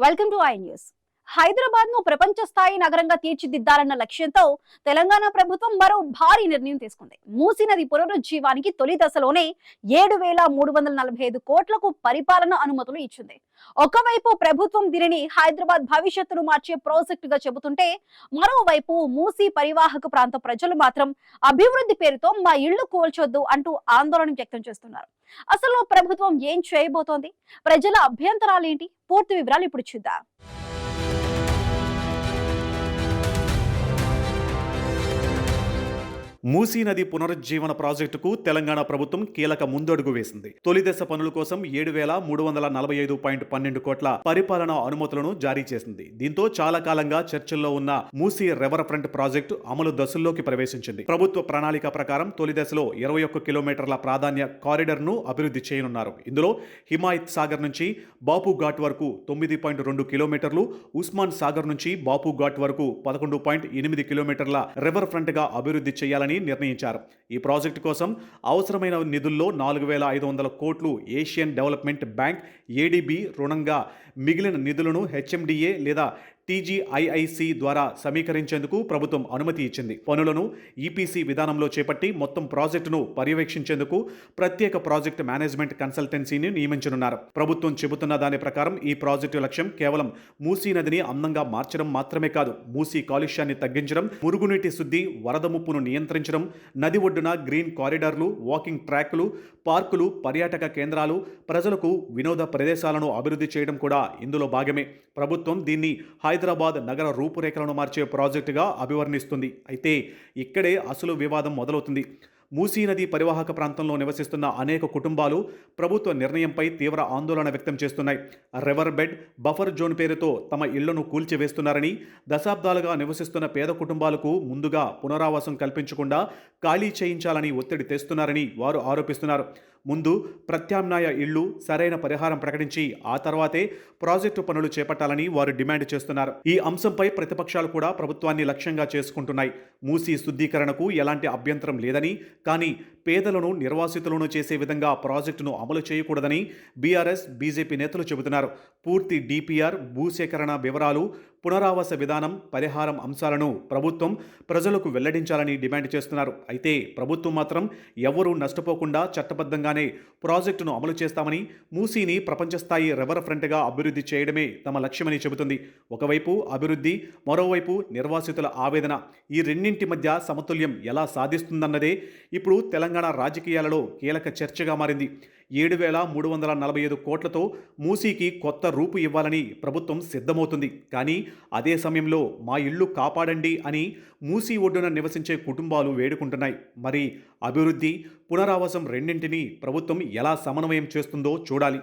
Welcome to I news. Hyderabad ను ప్రపంచ స్థాయి నగరంగా తీర్చిదిద్దాలన్న లక్ష్యంతో తెలంగాణ ప్రభుత్వం మరో భారీ నిర్ణయం తీసుకుంది. మూసీ నది పునరుజ్జీవానికి తొలి దశలోనే 7,345 కోట్లకు పరిపాలన అనుమతులు ఇచ్చింది. ఒకవైపు ప్రభుత్వం దీనిని హైదరాబాద్ భవిష్యత్తును మార్చే ప్రాజెక్టుగా చెబుతుంటే, మరోవైపు మూసీ పరివాహక ప్రాంత ప్రజలు మాత్రం అభివృద్ధి పేరుతో మా ఇళ్లు కూల్చొద్దు అంటూ ఆందోళన వ్యక్తం చేస్తున్నారు. అసలు ప్రభుత్వం ఏం చేయబోతోంది? ప్రజల అభ్యంతరాలేంటి? పూర్తి వివరాలు ఇప్పుడు చూద్దాం. మూసీ నది పునరుజ్జీవన ప్రాజెక్టుకు తెలంగాణ ప్రభుత్వం కీలక ముందడుగు వేసింది. తొలి దశ పనుల కోసం 7,345.12 కోట్ల పరిపాలనా అనుమతులను జారీ చేసింది. దీంతో చాలా కాలంగా చర్చల్లో ఉన్న మూసీ రివర్ ఫ్రంట్ ప్రాజెక్టు అమలు దశల్లోకి ప్రవేశించింది. ప్రభుత్వ ప్రణాళిక ప్రకారం తొలి దశలో 21 కిలోమీటర్ల ప్రాధాన్య కారిడార్ ను అభివృద్ధి చేయనున్నారు. ఇందులో హిమాయత్ సాగర్ నుంచి బాపు ఘాట్ వరకు 9.2 కిలోమీటర్లు, ఉస్మాన్ సాగర్ నుంచి బాపు ఘాట్ వరకు 11.8 కిలోమీటర్ల రివర్ ఫ్రంట్ గా అభివృద్ధి చేయాలని నిర్ణయించారు. ఈ ప్రాజెక్టు కోసం అవసరమైన నిధుల్లో 4,500 కోట్లు ఏషియన్ డెవలప్మెంట్ బ్యాంక్ ఏడీబీ రుణంగా, మిగిలిన నిధులను హెచ్ఎండిఏ లేదా టీజీఐఐసి ద్వారా సమీకరించేందుకు ప్రభుత్వం అనుమతి ఇచ్చింది. పనులను ఈపీసీ విధానంలో చేపట్టి మొత్తం ప్రాజెక్టును పర్యవేక్షించేందుకు ప్రత్యేక ప్రాజెక్ట్ మేనేజ్మెంట్ కన్సల్టెన్సీని నియమించనున్నారు. ప్రభుత్వం చెబుతున్న దాని ప్రకారం ఈ ప్రాజెక్టు లక్ష్యం కేవలం మూసీ నదిని అందంగా మార్చడం మాత్రమే కాదు, మూసీ కాలుష్యాన్ని తగ్గించడం, మురుగునీటి శుద్ధి, వరద ముప్పును నియంత్రించడం, నది ఒడ్డున గ్రీన్ కారిడార్లు, వాకింగ్ ట్రాక్లు, పార్కులు, పర్యాటక కేంద్రాలు, ప్రజలకు వినోద ప్రదేశాలను అభివృద్ధి చేయడం కూడా ఇందులో భాగమే. ప్రభుత్వం దీన్ని హైదరాబాద్ నగర రూపురేఖలను మార్చే ప్రాజెక్టుగా అభివర్ణిస్తుంది. అయితే ఇక్కడే అసలు వివాదం మొదలవుతుంది. మూసీ నది పరివాహక ప్రాంతంలో నివసిస్తున్న అనేక కుటుంబాలు ప్రభుత్వ నిర్ణయంపై తీవ్ర ఆందోళన వ్యక్తం చేస్తున్నాయి. రివర్ బెడ్ బఫర్ జోన్ పేరుతో తమ ఇళ్లను కూల్చివేస్తున్నారని, దశాబ్దాలుగా నివసిస్తున్న పేద కుటుంబాలకు ముందుగా పునరావాసం కల్పించకుండా ఖాళీ చేయించాలని ఒత్తిడి తెస్తున్నారని వారు ఆరోపిస్తున్నారు. ముందు ప్రత్యామ్నాయ ఇళ్లు, సరైన పరిహారం ప్రకటించి ఆ తర్వాతే ప్రాజెక్టు పనులు చేపట్టాలని వారు డిమాండ్ చేస్తున్నారు. ఈ అంశంపై ప్రతిపక్షాలు కూడా ప్రభుత్వాన్ని లక్ష్యంగా చేసుకుంటున్నాయి. మూసీ శుద్ధీకరణకు ఎలాంటి అభ్యంతరం లేదని, కానీ పేదలను నిర్వాసితులను చేసే విధంగా ప్రాజెక్టును అమలు చేయకూడదని బీఆర్ఎస్, బీజేపీ నేతలు చెబుతున్నారు. పూర్తి డిపిఆర్, భూసేకరణ వివరాలు, పునరావాస విధానం, పరిహారం అంశాలను ప్రభుత్వం ప్రజలకు వెల్లడించాలని డిమాండ్ చేస్తున్నారు. అయితే ప్రభుత్వం మాత్రం ఎవరూ నష్టపోకుండా చట్టబద్ధంగానే ప్రాజెక్టును అమలు చేస్తామని, మూసీని ప్రపంచ స్థాయి రివర్ ఫ్రంట్గా అభివృద్ధి చేయడమే తమ లక్ష్యమని చెబుతుంది. ఒకవైపు అభివృద్ధి, మరోవైపు నిర్వాసితుల ఆవేదన. ఈ రెండింటి మధ్య సమతుల్యం ఎలా సాధిస్తుందన్నదే ఇప్పుడు తెలంగాణ రాజకీయాలలో కీలక చర్చగా మారింది. 7,345 కోట్లతో మూసీకి కొత్త రూపు ఇవ్వాలని ప్రభుత్వం సిద్ధమవుతుంది. కానీ అదే సమయంలో మా ఇళ్లు కాపాడండి అని మూసీ ఒడ్డున నివసించే కుటుంబాలు వేడుకుంటున్నాయి. మరి అభివృద్ధి, పునరావాసం రెండింటినీ ప్రభుత్వం ఎలా సమన్వయం చేస్తుందో చూడాలి.